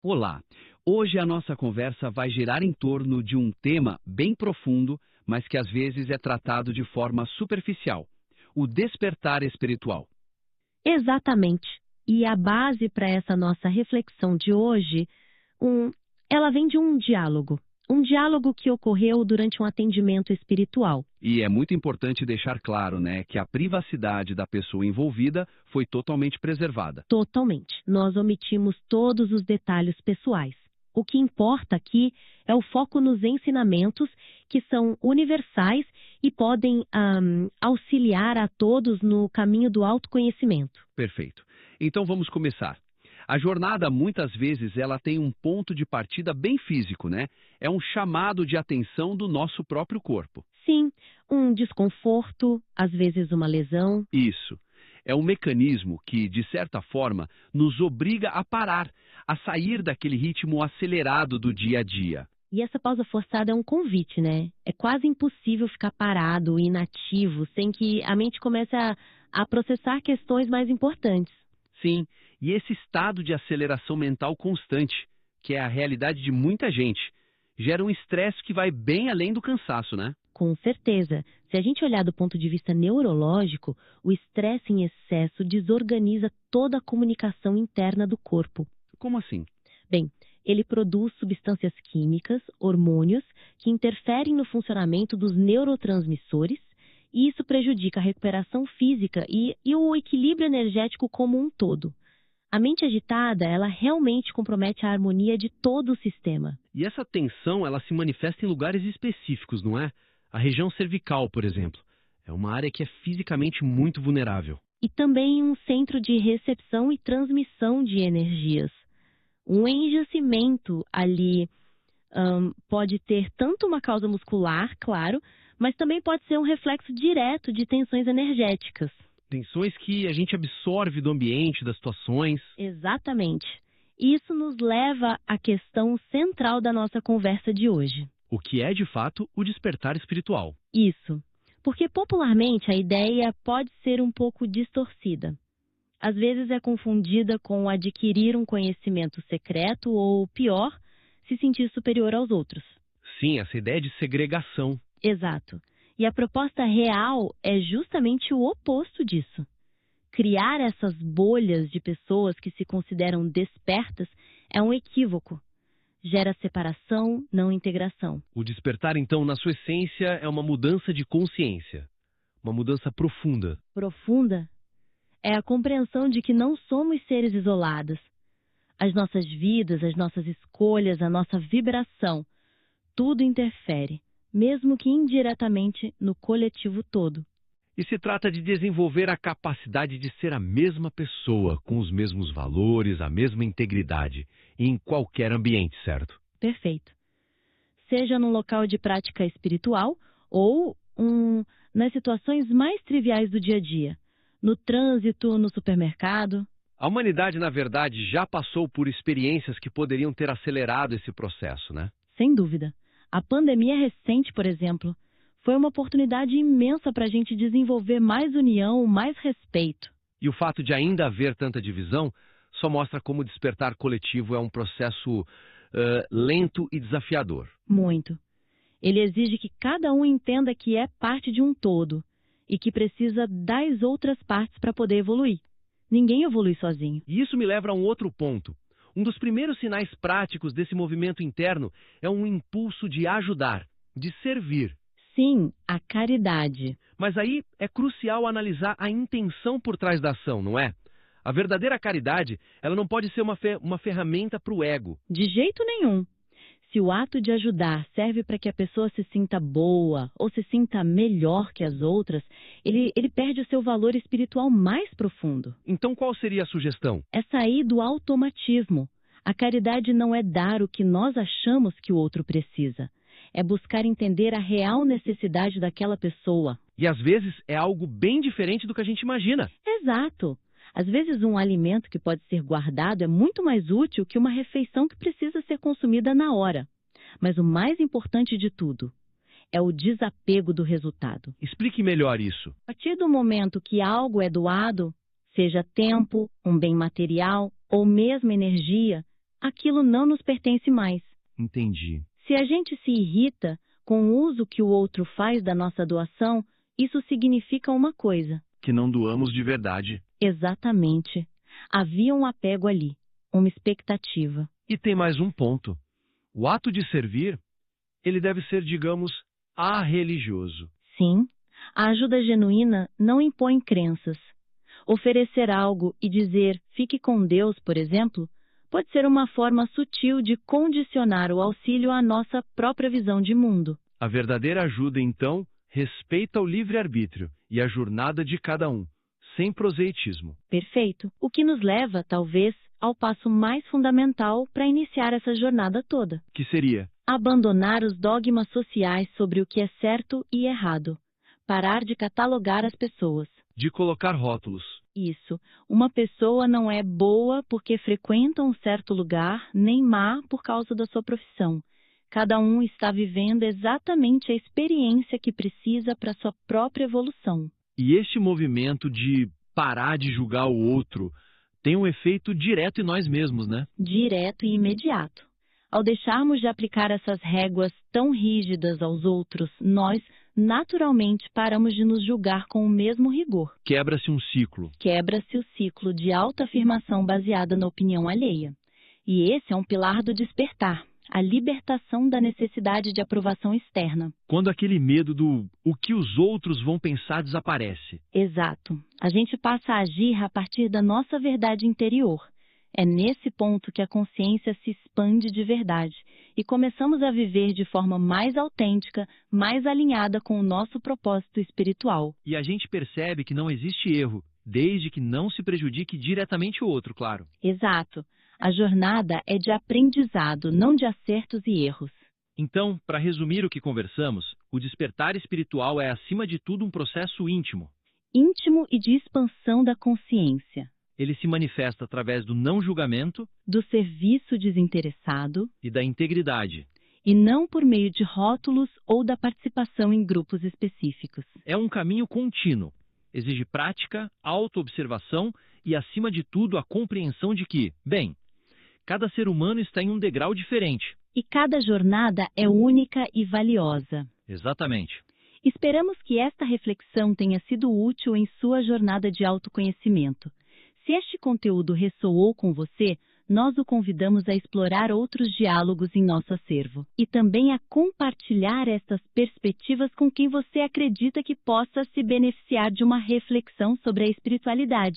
Olá! Hoje a nossa conversa vai girar em torno de um tema bem profundo, mas que às vezes é tratado de forma superficial: o despertar espiritual. Exatamente. E a base para essa nossa reflexão de hoje, um, ela vem de um diálogo. Um diálogo que ocorreu durante um atendimento espiritual. E é muito importante deixar claro, né, que a privacidade da pessoa envolvida foi totalmente preservada. Totalmente. Nós omitimos todos os detalhes pessoais. O que importa aqui é o foco nos ensinamentos que são universais e podem auxiliar a todos no caminho do autoconhecimento. Perfeito. Então vamos começar. A jornada, muitas vezes, ela tem um ponto de partida bem físico, né? É um chamado de atenção do nosso próprio corpo. Sim, um desconforto, às vezes uma lesão. Isso. É um mecanismo que, de certa forma, nos obriga a parar, a sair daquele ritmo acelerado do dia a dia. E essa pausa forçada é um convite, né? É quase impossível ficar parado, inativo, sem que a mente comece a processar questões mais importantes. Sim, e esse estado de aceleração mental constante, que é a realidade de muita gente, gera um estresse que vai bem além do cansaço, né? Com certeza. Se a gente olhar do ponto de vista neurológico, o estresse em excesso desorganiza toda a comunicação interna do corpo. Como assim? Bem, ele produz substâncias químicas, hormônios, que interferem no funcionamento dos neurotransmissores, e isso prejudica a recuperação física e o equilíbrio energético como um todo. A mente agitada, ela realmente compromete a harmonia de todo o sistema. E essa tensão, ela se manifesta em lugares específicos, não é? A região cervical, por exemplo, é uma área que é fisicamente muito vulnerável. E também um centro de recepção e transmissão de energias. Um enrijecimento ali pode ter tanto uma causa muscular, claro, mas também pode ser um reflexo direto de tensões energéticas. Tensões que a gente absorve do ambiente, das situações. Exatamente. Isso nos leva à questão central da nossa conversa de hoje. O que é, de fato, o despertar espiritual. Isso. Porque popularmente a ideia pode ser um pouco distorcida. Às vezes é confundida com adquirir um conhecimento secreto ou, pior, se sentir superior aos outros. Sim, essa ideia de segregação. Exato. E a proposta real é justamente o oposto disso. Criar essas bolhas de pessoas que se consideram despertas é um equívoco. Gera separação, não integração. O despertar, então, na sua essência, é uma mudança de consciência. Uma mudança profunda. Profunda é a compreensão de que não somos seres isolados. As nossas vidas, as nossas escolhas, a nossa vibração, tudo interfere, mesmo que indiretamente, no coletivo todo. E se trata de desenvolver a capacidade de ser a mesma pessoa, com os mesmos valores, a mesma integridade, em qualquer ambiente, certo? Perfeito. Seja num local de prática espiritual ou nas situações mais triviais do dia a dia. No trânsito, no supermercado. A humanidade, na verdade, já passou por experiências que poderiam ter acelerado esse processo, né? Sem dúvida. A pandemia recente, por exemplo, foi uma oportunidade imensa para a gente desenvolver mais união, mais respeito. E o fato de ainda haver tanta divisão só mostra como o despertar coletivo é um processo lento e desafiador. Muito. Ele exige que cada um entenda que é parte de um todo e que precisa das outras partes para poder evoluir. Ninguém evolui sozinho. E isso me leva a um outro ponto. Um dos primeiros sinais práticos desse movimento interno é um impulso de ajudar, de servir. Sim, a caridade. Mas aí é crucial analisar a intenção por trás da ação, não é? A verdadeira caridade, ela não pode ser uma ferramenta para o ego. De jeito nenhum. Se o ato de ajudar serve para que a pessoa se sinta boa ou se sinta melhor que as outras, ele perde o seu valor espiritual mais profundo. Então qual seria a sugestão? É sair do automatismo. A caridade não é dar o que nós achamos que o outro precisa. É buscar entender a real necessidade daquela pessoa. E às vezes é algo bem diferente do que a gente imagina. Exato. Às vezes um alimento que pode ser guardado é muito mais útil que uma refeição que precisa ser consumida na hora. Mas o mais importante de tudo é o desapego do resultado. Explique melhor isso. A partir do momento que algo é doado, seja tempo, um bem material ou mesmo energia, aquilo não nos pertence mais. Entendi. Se a gente se irrita com o uso que o outro faz da nossa doação, isso significa uma coisa. Que não doamos de verdade. Exatamente. Havia um apego ali, uma expectativa. E tem mais um ponto. O ato de servir, ele deve ser, digamos, arreligioso. Sim, a ajuda genuína não impõe crenças. Oferecer algo e dizer "fique com Deus", por exemplo, pode ser uma forma sutil de condicionar o auxílio à nossa própria visão de mundo. A verdadeira ajuda, então, respeita o livre-arbítrio e a jornada de cada um, sem proselitismo. Perfeito. O que nos leva, talvez, ao passo mais fundamental para iniciar essa jornada toda. Que seria? Abandonar os dogmas sociais sobre o que é certo e errado. Parar de catalogar as pessoas. De colocar rótulos. Isso. Uma pessoa não é boa porque frequenta um certo lugar, nem má por causa da sua profissão. Cada um está vivendo exatamente a experiência que precisa para sua própria evolução. E este movimento de parar de julgar o outro tem um efeito direto em nós mesmos, né? Direto e imediato. Ao deixarmos de aplicar essas réguas tão rígidas aos outros, nós, naturalmente, paramos de nos julgar com o mesmo rigor. Quebra-se um ciclo. Quebra-se o ciclo de autoafirmação baseada na opinião alheia. E esse é um pilar do despertar, a libertação da necessidade de aprovação externa. Quando aquele medo do o que os outros vão pensar desaparece. Exato. A gente passa a agir a partir da nossa verdade interior. É nesse ponto que a consciência se expande de verdade e começamos a viver de forma mais autêntica, mais alinhada com o nosso propósito espiritual. E a gente percebe que não existe erro, desde que não se prejudique diretamente o outro, claro. Exato. A jornada é de aprendizado, não de acertos e erros. Então, para resumir o que conversamos, o despertar espiritual é, acima de tudo, um processo íntimo. Íntimo e de expansão da consciência. Ele se manifesta através do não julgamento, do serviço desinteressado e da integridade. E não por meio de rótulos ou da participação em grupos específicos. É um caminho contínuo. Exige prática, autoobservação e, acima de tudo, a compreensão de que, bem, cada ser humano está em um degrau diferente. E cada jornada é única e valiosa. Exatamente. Esperamos que esta reflexão tenha sido útil em sua jornada de autoconhecimento. Se este conteúdo ressoou com você, nós o convidamos a explorar outros diálogos em nosso acervo e também a compartilhar estas perspectivas com quem você acredita que possa se beneficiar de uma reflexão sobre a espiritualidade.